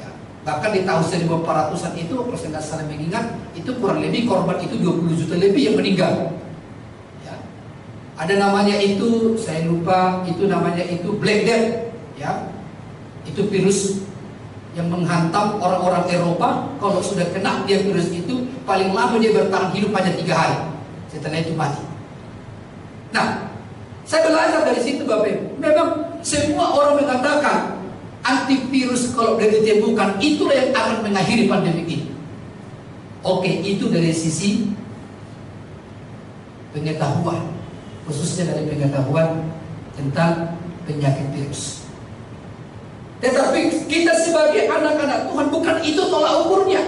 Ya, bahkan di tahun 1400-an itu kalau saya nggak salah mengingat itu kurang lebih korban itu 20 juta lebih yang meninggal. Ya, ada namanya itu saya lupa, itu namanya itu Black Death. Ya, itu virus yang menghantam orang-orang Eropa. Kalau sudah kena dia virus itu paling lama dia bertahan hidup hanya 3 hari. Setelah itu mati. Nah, saya belajar dari situ Bapak Ibu. Memang semua orang mengatakan antivirus kalau sudah ditemukan itulah yang akan mengakhiri pandemi ini. Oke, itu dari sisi pengetahuan, khususnya dari pengetahuan tentang penyakit virus. Tetapi kita sebagai anak-anak Tuhan bukan itu tolak ukurnya.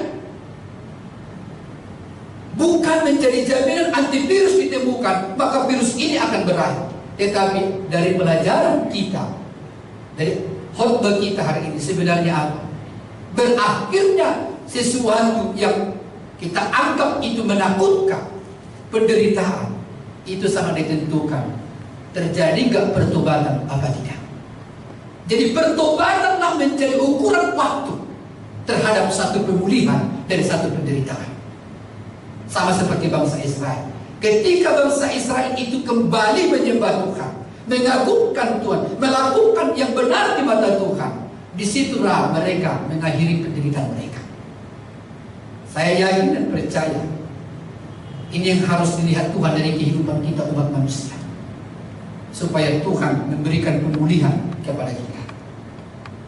Bukan menjadi jaminan antivirus ditemukan maka virus ini akan berakhir. Tetapi dari pelajaran kita, dari khotbah kita hari ini sebenarnya apa? Berakhirnya sesuatu yang kita anggap itu menakutkan, penderitaan, itu sangat ditentukan. Terjadi gak pertobatan apa tidak? Jadi pertobatanlah menjadi ukuran waktu terhadap satu pemulihan dari satu penderitaan. Sama seperti bangsa Israel. Ketika bangsa Israel itu kembali menyembah Tuhan, mengagungkan Tuhan, melakukan yang benar di mata Tuhan, disitulah mereka mengakhiri penderitaan mereka. Saya yakin dan percaya ini yang harus dilihat Tuhan dari kehidupan kita umat manusia, supaya Tuhan memberikan pemulihan kepada kita.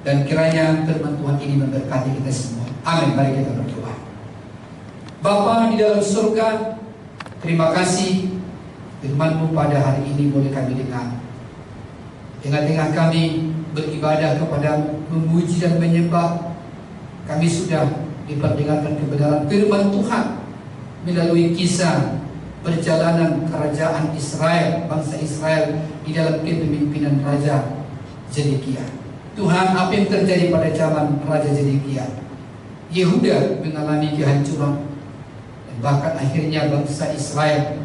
Dan kiranya firman Tuhan ini memberkati kita semua. Amin. Mari kita berdoa. Bapa di dalam surga, terima kasih firman-Mu pada hari ini boleh kami dengar. Tengah-tengah kami beribadah kepada memuji dan menyembah, kami sudah diperdengarkan kebenaran firman Tuhan melalui kisah perjalanan kerajaan Israel, bangsa Israel di dalam kepemimpinan Raja Zedekiah. Tuhan, apa yang terjadi pada zaman Raja Zedekiah? Yehuda mengalami kehancuran. Bahkan akhirnya bangsa Israel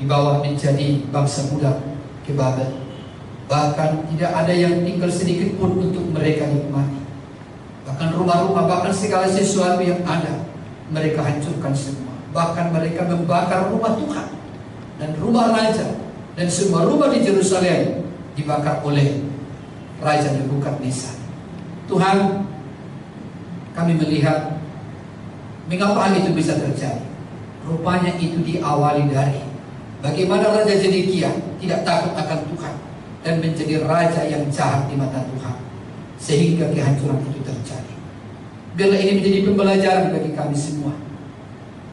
dibawa menjadi bangsa budak ke Babel. Bahkan tidak ada yang tinggal sedikit pun untuk mereka nikmati. Bahkan rumah-rumah, bahkan segala sesuatu yang ada mereka hancurkan semua. Bahkan mereka membakar rumah Tuhan dan rumah raja, dan semua rumah di Yerusalem dibakar oleh Raja Nebukadnezar. Tuhan, kami melihat mengapa hal itu bisa terjadi. Rupanya itu diawali dari bagaimana Raja Zedekiah tidak takut akan Tuhan dan menjadi raja yang jahat di mata Tuhan, sehingga kehancuran itu terjadi. Biarlah ini menjadi pembelajaran bagi kami semua,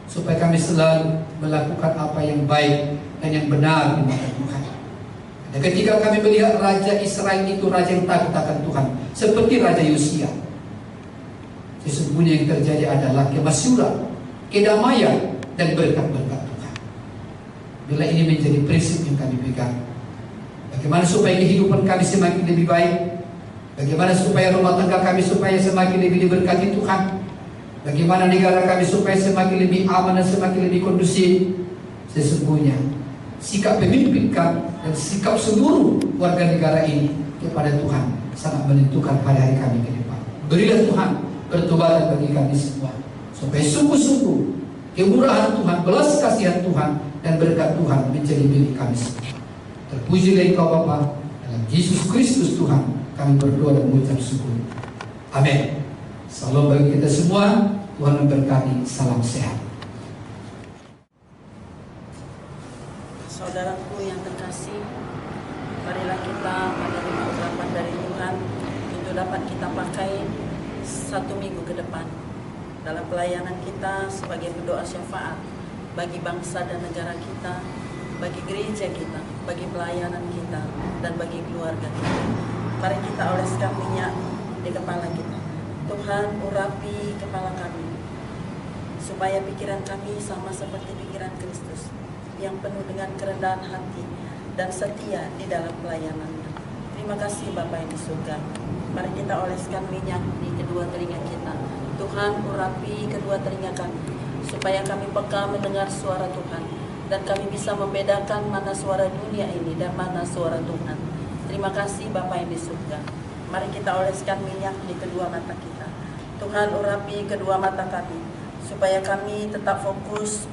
supaya kami selalu melakukan apa yang baik dan yang benar di mata Tuhan. Dan ketika kami melihat Raja Israel itu raja yang takut akan Tuhan, seperti Raja Yosia, sesungguhnya yang terjadi adalah kemasyuran, kedamaian, dan berkat-berkat Tuhan. Bila ini menjadi prinsip yang kami pegang, bagaimana supaya kehidupan kami semakin lebih baik, bagaimana supaya rumah tangga kami supaya semakin lebih diberkati Tuhan, bagaimana negara kami supaya semakin lebih aman dan semakin lebih kondusif. Sesungguhnya sikap pemimpin kami dan sikap seluruh warga negara ini kepada Tuhan sangat menentukan pada hari kami ke depan. Berilah Tuhan pertobatan bagi kami semua, supaya sungguh-sungguh kemurahan Tuhan, belas kasihan Tuhan, dan berkat Tuhan menjadi milik kami semua. Terpujilah Engkau Bapa, dalam Yesus Kristus Tuhan kami berdoa dan mengucap syukur. Amin. Salam bagi kita semua. Tuhan memberkati. Salam sehat. Saudaraku yang terkasih, marilah kita menerima urapan dari Tuhan untuk dapat kita pakai 1 minggu ke depan dalam pelayanan kita sebagai pendoa syafaat bagi bangsa dan negara kita, bagi gereja kita, bagi pelayanan kita, dan bagi keluarga kita. Mari kita oleskan minyak di kepala kita. Tuhan, urapi kepala kami, supaya pikiran kami sama seperti pikiran Kristus, yang penuh dengan kerendahan hati dan setia di dalam pelayanannya. Terima kasih Bapa yang di surga. Mari kita oleskan minyak di kedua telinga kita. Tuhan, urapi kedua telinga kami, supaya kami peka mendengar suara Tuhan, dan kami bisa membedakan mana suara dunia ini dan mana suara Tuhan. Terima kasih Bapa yang di surga. Mari kita oleskan minyak di kedua mata kita. Tuhan, urapi kedua mata kami, supaya kami tetap fokus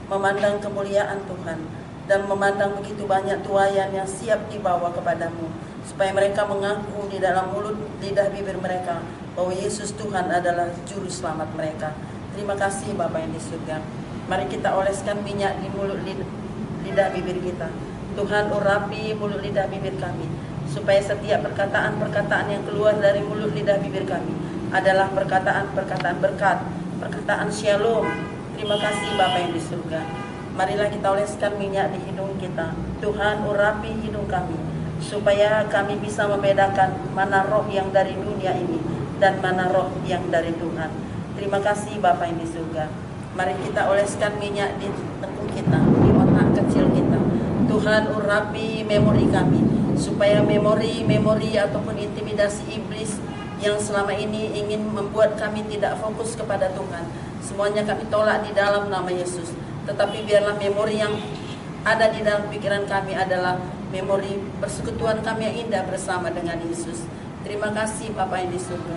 memandang kemuliaan Tuhan dan memandang begitu banyak tuaian yang siap dibawa kepadamu, supaya mereka mengaku di dalam mulut lidah bibir mereka bahwa Yesus Tuhan adalah juru selamat mereka. Terima kasih Bapa yang di surga. Mari kita oleskan minyak di mulut lidah bibir kita. Tuhan, urapi mulut lidah bibir kami, supaya setiap perkataan-perkataan yang keluar dari mulut lidah bibir kami adalah perkataan-perkataan berkat, perkataan shalom. Terima kasih Bapa yang di surga. Marilah kita oleskan minyak di hidung kita. Tuhan, urapi hidung kami, supaya kami bisa membedakan mana roh yang dari dunia ini dan mana roh yang dari Tuhan. Terima kasih Bapa yang di surga. Mari kita oleskan minyak di tengkuk kita, di otak kecil kita. Tuhan, urapi memori kami, supaya memori ataupun intimidasi iblis yang selama ini ingin membuat kami tidak fokus kepada Tuhan, semuanya kami tolak di dalam nama Yesus. Tetapi biarlah memori yang ada di dalam pikiran kami adalah memori persekutuan kami yang indah bersama dengan Yesus. Terima kasih Bapa yang di surga.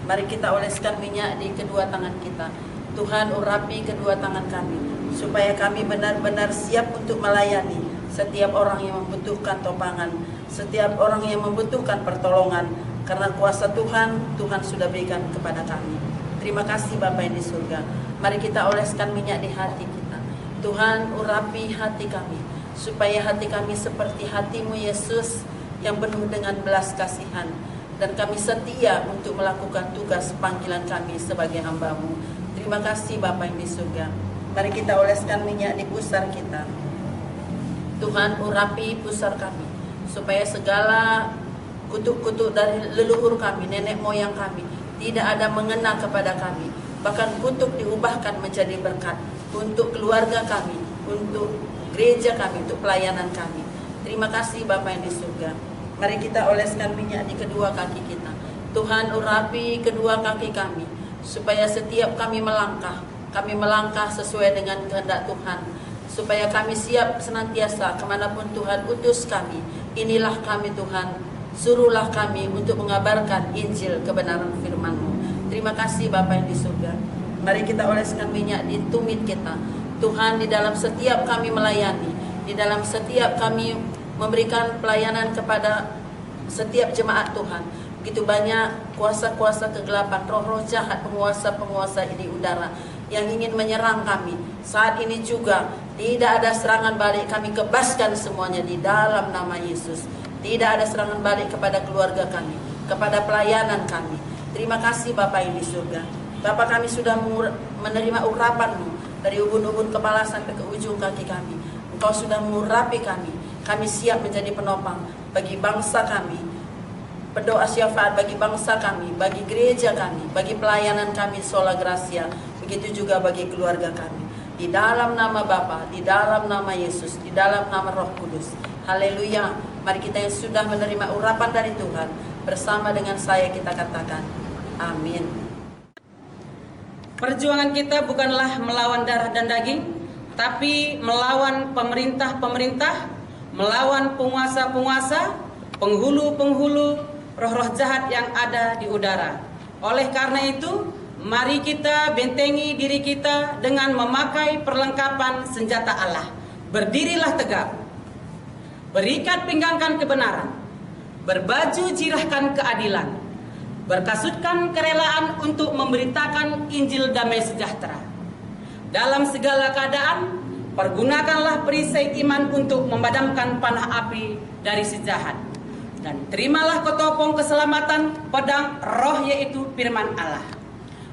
Mari kita oleskan minyak di kedua tangan kita. Tuhan, urapi kedua tangan kami, supaya kami benar-benar siap untuk melayani setiap orang yang membutuhkan topangan, setiap orang yang membutuhkan pertolongan, karena kuasa Tuhan sudah berikan kepada kami. Terima kasih Bapa yang di surga. Mari kita oleskan minyak di hati kita. Tuhan, urapi hati kami, supaya hati kami seperti hati-Mu Yesus, yang penuh dengan belas kasihan, dan kami setia untuk melakukan tugas panggilan kami sebagai hamba-Mu. Terima kasih Bapa yang di surga. Mari kita oleskan minyak di pusar kita. Tuhan, urapi pusar kami, supaya segala kutuk-kutuk dari leluhur kami, nenek moyang kami, tidak ada mengena kepada kami. Bahkan kutuk diubahkan menjadi berkat untuk keluarga kami, untuk gereja kami, untuk pelayanan kami. Terima kasih Bapa yang di surga. Mari kita oleskan minyak di kedua kaki kita. Tuhan, urapi kedua kaki kami, supaya setiap kami melangkah sesuai dengan kehendak Tuhan, supaya kami siap senantiasa kemanapun Tuhan utus kami. Inilah kami Tuhan, suruhlah kami untuk mengabarkan Injil kebenaran firman-Mu. Terima kasih Bapa yang di surga. Mari kita oleskan minyak di tumit kita. Tuhan, di dalam setiap kami melayani, di dalam setiap kami memberikan pelayanan kepada setiap jemaat Tuhan, begitu banyak kuasa-kuasa kegelapan, roh-roh jahat, penguasa-penguasa di udara yang ingin menyerang kami. Saat ini juga tidak ada serangan balik, kami kebaskan semuanya di dalam nama Yesus. Tidak ada serangan balik kepada keluarga kami, kepada pelayanan kami. Terima kasih Bapa yang di surga. Bapa, kami sudah menerima urapan-Mu dari ubun-ubun kepala sampai ke ujung kaki kami. Engkau sudah mengurapi kami. Kami siap menjadi penopang bagi bangsa kami, berdoa syafaat bagi bangsa kami, bagi gereja kami, bagi pelayanan kami Sola Gracia, begitu juga bagi keluarga kami. Di dalam nama Bapa, di dalam nama Yesus, di dalam nama Roh Kudus. Haleluya. Mari kita yang sudah menerima urapan dari Tuhan, bersama dengan saya kita katakan, amin. Perjuangan kita bukanlah melawan darah dan daging, tapi melawan pemerintah-pemerintah, melawan penguasa-penguasa, penghulu-penghulu, roh-roh jahat yang ada di udara. Oleh karena itu, mari kita bentengi diri kita dengan memakai perlengkapan senjata Allah. Berdirilah tegap, berikat pinggangkan kebenaran, berbaju jirahkan keadilan, berkasutkan kerelaan untuk memberitakan Injil damai sejahtera. Dalam segala keadaan, pergunakanlah perisai iman untuk memadamkan panah api dari si jahat. Dan terimalah ketopong keselamatan pedang roh, yaitu firman Allah.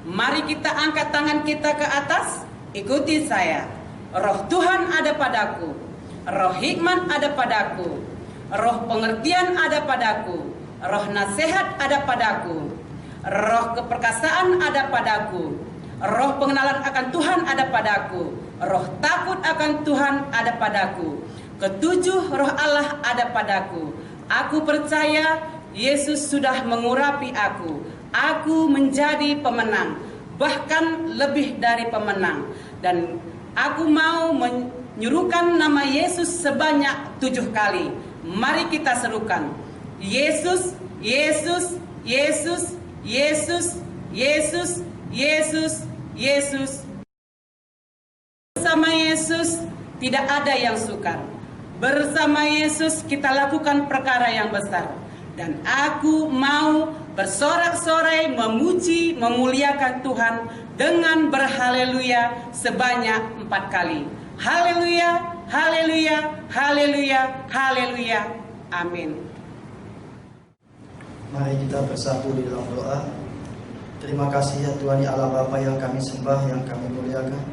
Mari kita angkat tangan kita ke atas, ikuti saya. Roh Tuhan ada padaku, roh hikmat ada padaku, roh pengertian ada padaku, roh nasihat ada padaku, roh keperkasaan ada padaku, roh pengenalan akan Tuhan ada padaku, roh takut akan Tuhan ada padaku, ketujuh roh Allah ada padaku. Aku percaya Yesus sudah mengurapi aku. Aku menjadi pemenang, bahkan lebih dari pemenang. Dan aku mau menyuruhkan nama Yesus sebanyak 7 kali. Mari kita serukan. Yesus, Yesus, Yesus, Yesus, Yesus, Yesus, Yesus. Bersama Yesus tidak ada yang sukar. Bersama Yesus kita lakukan perkara yang besar. Dan aku mau bersorak-sorai memuji, memuliakan Tuhan dengan berhaleluya sebanyak 4 kali. Haleluya, haleluya, haleluya, haleluya. Amin. Mari kita bersatu di dalam doa. Terima kasih ya Tuhan, ya Allah Bapa yang kami sembah, yang kami muliakan.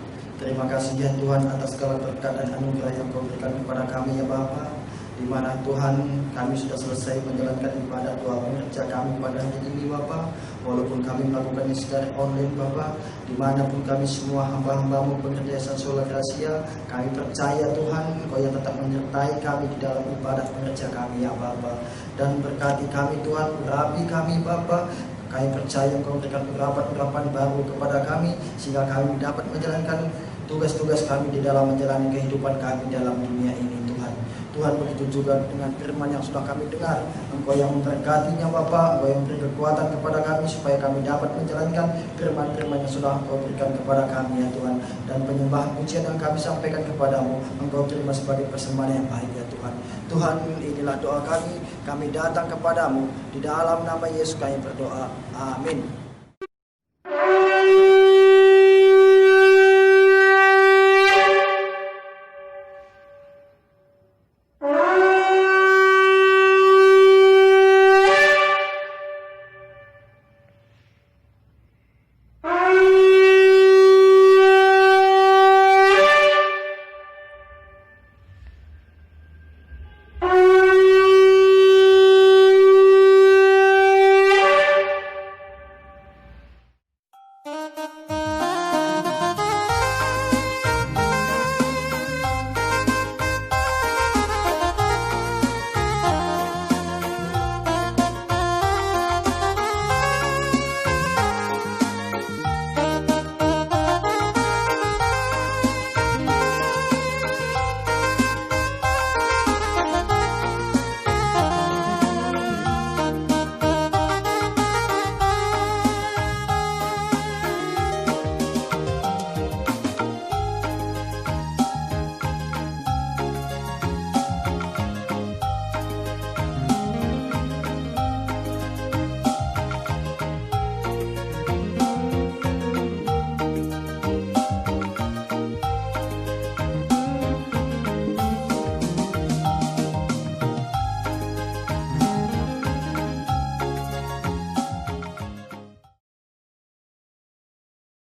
Terima kasih ya Tuhan atas segala berkat dan anugerah yang Kau berikan kepada kami ya Bapa. Di mana Tuhan kami sudah selesai menjalankan ibadah doa pengerja kami pada hari ini Bapa. Walaupun kami melakukannya secara online Bapa, dimanapun kami semua hamba-hambamu pengerja Sola Gracia, kami percaya Tuhan Kau yang tetap menyertai kami di dalam ibadah pengerja kami ya Bapa. Dan berkati kami Tuhan, urapi kami Bapa. Kami percaya Kau berikan urapan-urapan baru kepada kami, sehingga kami dapat menjalankan tugas-tugas kami di dalam menjalani kehidupan kami dalam dunia ini Tuhan. Tuhan, begitu juga dengan firman yang sudah kami dengar. Engkau yang memberkatinya Bapa, Engkau yang memberi kekuatan kepada kami supaya kami dapat menjalankan firman-firman yang sudah Engkau berikan kepada kami ya Tuhan. Dan penyembahan pujian yang kami sampaikan kepadamu, Engkau terima sebagai persembahan yang baik ya Tuhan. Tuhan, inilah doa kami datang kepadamu. Di dalam nama Yesus kami berdoa. Amin.